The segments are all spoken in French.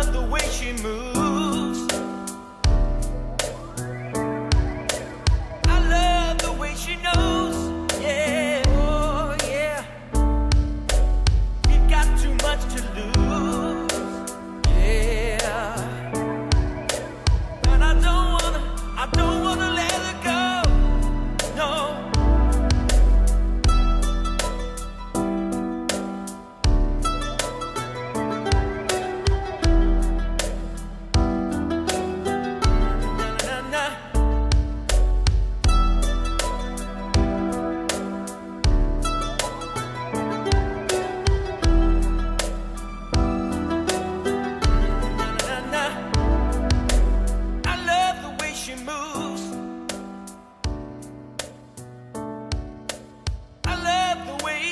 love the way she moves. I love the way she knows. Yeah, oh yeah. We've got too much to lose. Yeah. And I don't wanna let her go. No.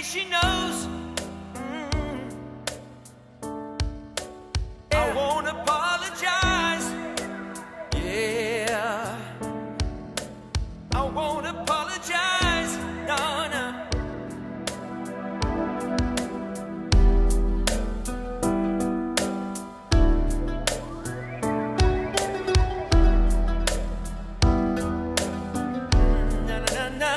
She knows. I won't apologize. Yeah. I won't apologize. No, no. Na na na na.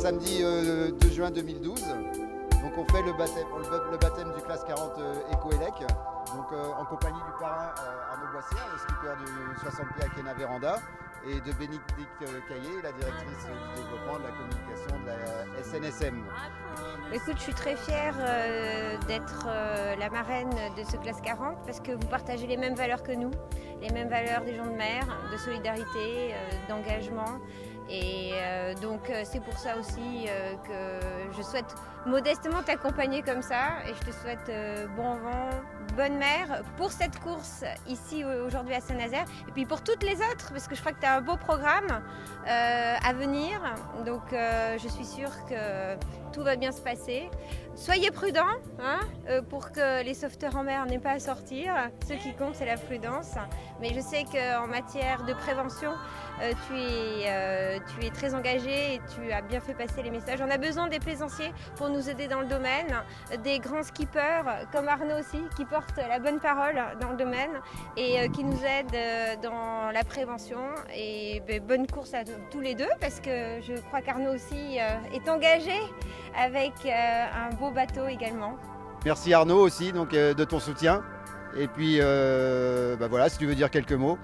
Samedi 2 juin 2012, donc on fait le baptême du classe 40 Éco-Élec, donc en compagnie du parrain Arnaud Boissière, le skipper du 60 pieds à Kena Véranda, et de Bénédicte Caillé, la directrice du développement de la communication de la SNSM. Écoute, je suis très fière d'être la marraine de ce classe 40 parce que vous partagez les mêmes valeurs que nous, les mêmes valeurs des gens de mer, de solidarité, d'engagement. Et donc c'est pour ça aussi que je souhaite modestement t'accompagner comme ça. Et je te souhaite bon vent, bonne mer pour cette course ici aujourd'hui à Saint-Nazaire. Et puis pour toutes les autres, parce que je crois que tu as un beau programme à venir. Donc je suis sûre que tout va bien se passer. Soyez prudents hein, pour que les sauveteurs en mer n'aient pas à sortir. Ce qui compte, c'est la prudence. Mais je sais qu'en matière de prévention, tu es très engagé et tu as bien fait passer les messages. On a besoin des plaisanciers pour nous aider dans le domaine, des grands skippers comme Arnaud aussi, qui portent la bonne parole dans le domaine et qui nous aident dans la prévention. Et bonne course à tous les deux, parce que je crois qu'Arnaud aussi est engagé avec un beau bateau également. Merci Arnaud aussi donc, de ton soutien. Et puis voilà, si tu veux dire quelques mots.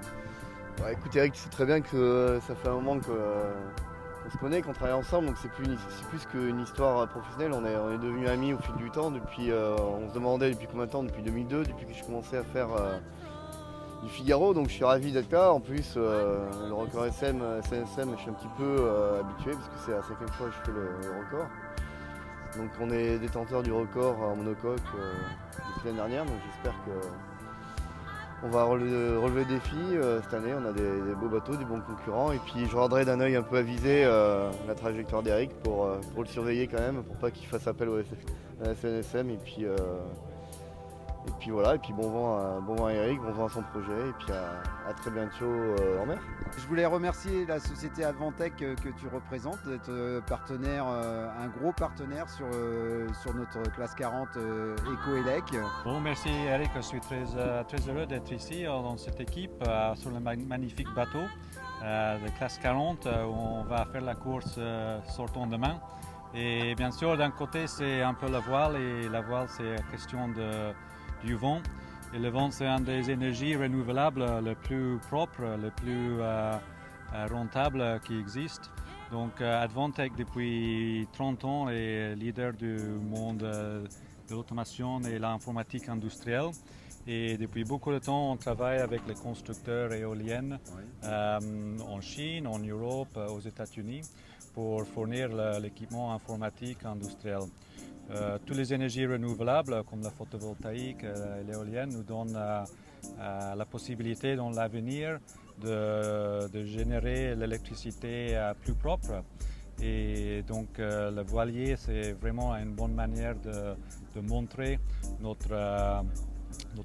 Bah, écoute Eric, tu sais très bien que ça fait un moment qu'on se connaît, qu'on travaille ensemble, donc c'est plus qu'une histoire professionnelle. On est devenus amis au fil du temps. Depuis, on se demandait depuis combien de temps, depuis 2002, depuis que je commençais à faire du Figaro, donc je suis ravi d'être là. En plus, le record SNSM, je suis un petit peu habitué parce que c'est la 5e fois que je fais le record. Donc on est détenteur du record en monocoque depuis l'année dernière, donc j'espère qu'on va relever le défi. Cette année, on a des beaux bateaux, des bons concurrents, et puis je regarderai d'un œil un peu avisé la trajectoire d'Eric pour le surveiller quand même, pour pas qu'il fasse appel au SNSM, et puis voilà, et puis bon vent à Eric, bon vent à son projet, et puis à très bientôt en mer. Je voulais remercier la société Advantech que tu représentes, d'être partenaire, un gros partenaire sur notre classe 40 Eco-Elec. Bon, merci Eric, je suis très heureux d'être ici dans cette équipe sur le magnifique bateau de classe 40 où on va faire la course sortant demain. Et bien sûr, d'un côté c'est un peu la voile, et la voile c'est question du vent. Et le vent, c'est une des énergies renouvelables les plus propres, les plus rentables qui existent. Donc Advantech, depuis 30 ans, est leader du monde de l'automation et l'informatique industrielle. Et depuis beaucoup de temps, on travaille avec les constructeurs éoliennes en Chine, en Europe, aux États-Unis, pour fournir l'équipement informatique industriel. Toutes les énergies renouvelables comme la photovoltaïque et l'éolienne nous donnent la possibilité dans l'avenir de générer l'électricité plus propre. Et donc le voilier, c'est vraiment une bonne manière de montrer notre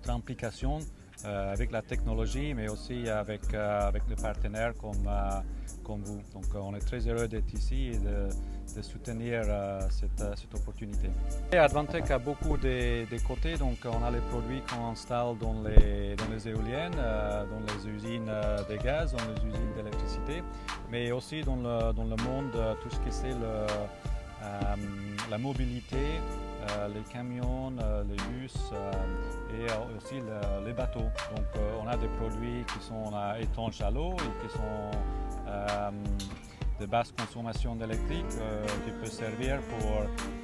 implication avec la technologie, mais aussi avec des partenaires comme vous. Donc on est très heureux d'être ici et de soutenir cette opportunité. Et Advantech a beaucoup de côtés, donc on a les produits qu'on installe dans les éoliennes, dans les usines de gaz, dans les usines d'électricité, mais aussi dans le monde, tout ce qui c'est la mobilité, les camions, les bus et aussi les bateaux. Donc on a des produits qui sont étanches à l'eau et qui sont de basse consommation d'électrique qui peut servir pour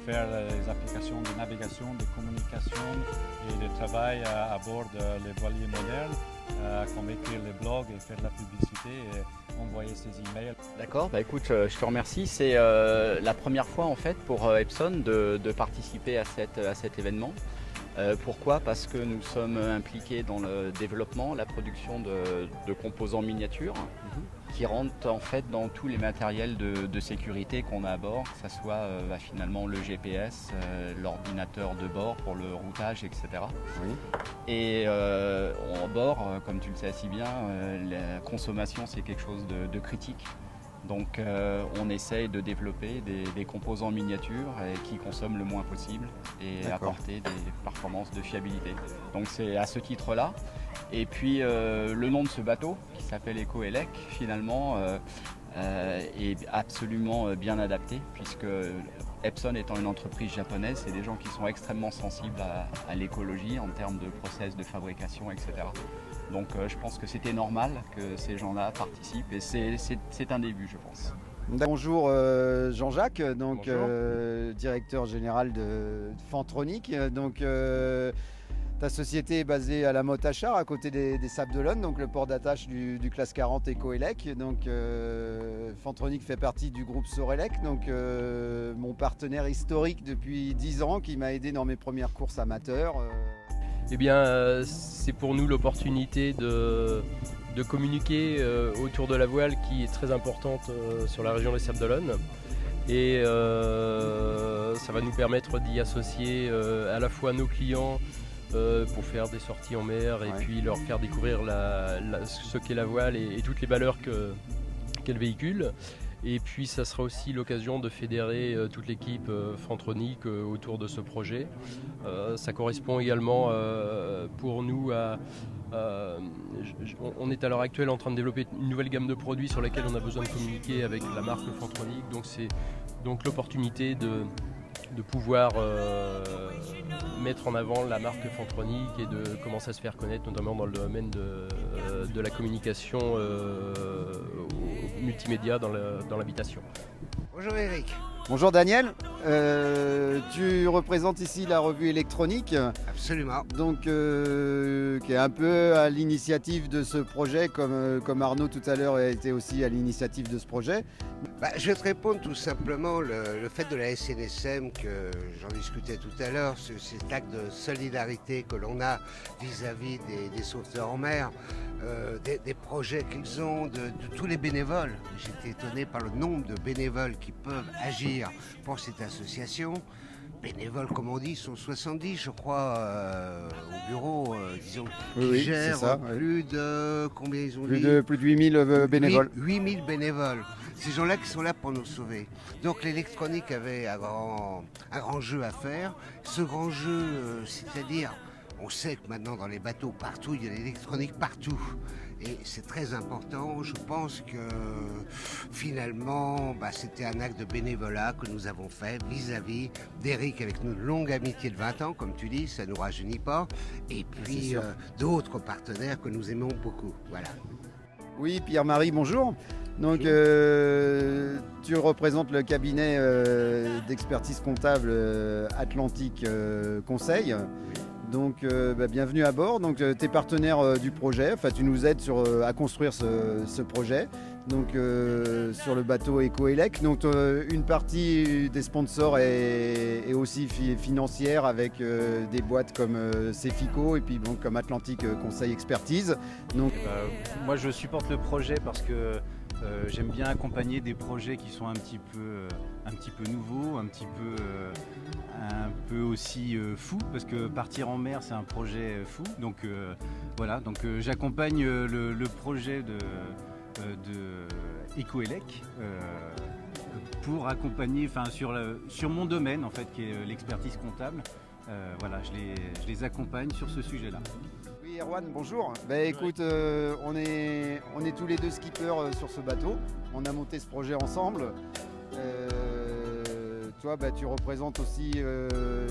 faire les applications de navigation, de communication et de travail à bord des voiliers modernes, comme écrire les blogs et faire de la publicité et envoyer ses emails. D'accord, bah écoute, je te remercie. C'est la première fois en fait pour Epson de participer à cet événement. Pourquoi ? Parce que nous sommes impliqués dans le développement, la production de composants miniatures qui rentrent en fait dans tous les matériels de sécurité qu'on a à bord, que ce soit finalement le GPS, l'ordinateur de bord pour le routage, etc. Oui. Et à bord, comme tu le sais si bien, la consommation c'est quelque chose de critique. Donc on essaye de développer des composants miniatures qui consomment le moins possible et apporter des performances de fiabilité. Donc c'est à ce titre-là. Et puis le nom de ce bateau, qui s'appelle Eco-Elec, finalement est absolument bien adapté, puisque Epson étant une entreprise japonaise, c'est des gens qui sont extrêmement sensibles à l'écologie en termes de process de fabrication, etc. Donc je pense que c'était normal que ces gens-là participent et c'est un début, je pense. Bonjour Jean-Jacques, donc Bonjour. directeur général de Fantronic. Donc Ta société est basée à la Motte-à-Char, à côté des Sables d'Olonne, donc le port d'attache du classe 40 Ecoelec. Donc Fantronic fait partie du groupe Sorelec, donc mon partenaire historique depuis 10 ans qui m'a aidé dans mes premières courses amateurs. Eh bien, c'est pour nous l'opportunité de communiquer autour de la voile qui est très importante sur la région des Sables d'Olonne. Et ça va nous permettre d'y associer à la fois nos clients pour faire des sorties en mer et puis leur faire découvrir ce qu'est la voile et toutes les valeurs qu'elle véhicule. Et puis ça sera aussi l'occasion de fédérer toute l'équipe Fantronic autour de ce projet. Ça correspond également pour nous à... on est à l'heure actuelle en train de développer une nouvelle gamme de produits sur laquelle on a besoin de communiquer avec la marque Fantronic. Donc c'est donc l'opportunité de pouvoir mettre en avant la marque Fantronic et de commencer à se faire connaître, notamment dans le domaine de la communication multimédia dans l'habitation. Bonjour Eric. Bonjour Daniel, tu représentes ici la revue électronique. Absolument. Donc, qui est un peu à l'initiative de ce projet, comme Arnaud tout à l'heure a été aussi à l'initiative de ce projet. Je vais te répondre tout simplement, le fait de la SNSM, que j'en discutais tout à l'heure, cet acte de solidarité que l'on a vis-à-vis des sauveteurs en mer, des projets qu'ils ont, de tous les bénévoles. J'étais étonné par le nombre de bénévoles qui peuvent agir pour cette association. Bénévoles, comme on dit, sont 70, je crois, au bureau, disons, qui gèrent plus de... Combien ils ont dit ? Plus de 8000 bénévoles. 8000 bénévoles. Ces gens-là qui sont là pour nous sauver. Donc l'électronique avait un grand jeu à faire. Ce grand jeu, c'est-à-dire, on sait que maintenant dans les bateaux, partout, il y a l'électronique partout. Et c'est très important. Je pense que finalement, c'était un acte de bénévolat que nous avons fait vis-à-vis d'Eric avec une longue amitié de 20 ans, comme tu dis, ça ne nous rajeunit pas. Et puis d'autres partenaires que nous aimons beaucoup. Voilà. Oui, Pierre-Marie, bonjour. Donc, tu représentes le cabinet d'expertise comptable Atlantique Conseil. Donc, bienvenue à bord. Donc, tu es partenaire du projet. Enfin, tu nous aides à construire ce projet. Donc, sur le bateau Ecoelec. Donc, une partie des sponsors est aussi financière avec des boîtes comme Cefico et puis comme Atlantique Conseil Expertise. Donc, moi, je supporte le projet parce que j'aime bien accompagner des projets qui sont un petit peu nouveaux, un peu aussi fou, parce que partir en mer c'est un projet fou. Donc voilà, donc j'accompagne le projet de Ecoelec pour accompagner, sur mon domaine en fait, qui est l'expertise comptable. Voilà, je les accompagne sur ce sujet-là. Oui, Erwan, bonjour. Écoute, on est tous les deux skippers sur ce bateau. On a monté ce projet ensemble. Toi, tu représentes aussi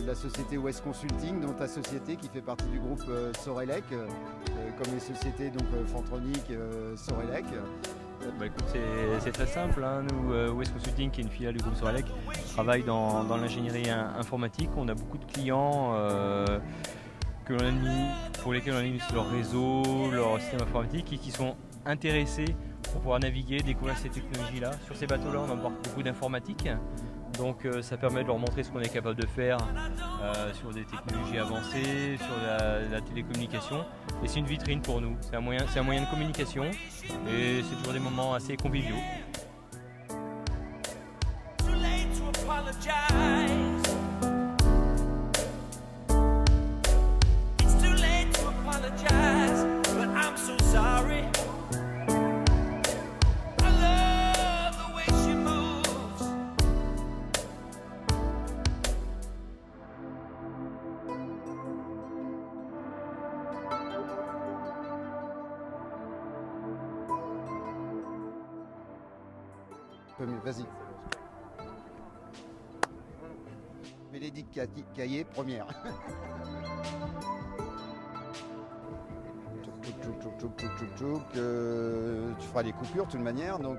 la société West Consulting, dont ta société qui fait partie du groupe Sorelec, comme les sociétés donc Fantronic, Sorelec. Écoute, c'est très simple, hein. Nous, West Consulting, qui est une filiale du groupe Sorelec, travaille dans l'ingénierie informatique. On a beaucoup de clients pour lesquels on anime leur réseau, leur système informatique et qui sont intéressés pour pouvoir naviguer, découvrir ces technologies-là. Sur ces bateaux-là, on embarque beaucoup d'informatique. Donc ça permet de leur montrer ce qu'on est capable de faire sur des technologies avancées, sur la télécommunication. Et c'est une vitrine pour nous, c'est un moyen de communication et c'est toujours des moments assez conviviaux. Too late to apologize. It's too late to apologize, but I'm so sorry. I love the way she moves. Vas-y. Bénédicte Caillé, première. Tu feras les coupures de toute manière. Donc,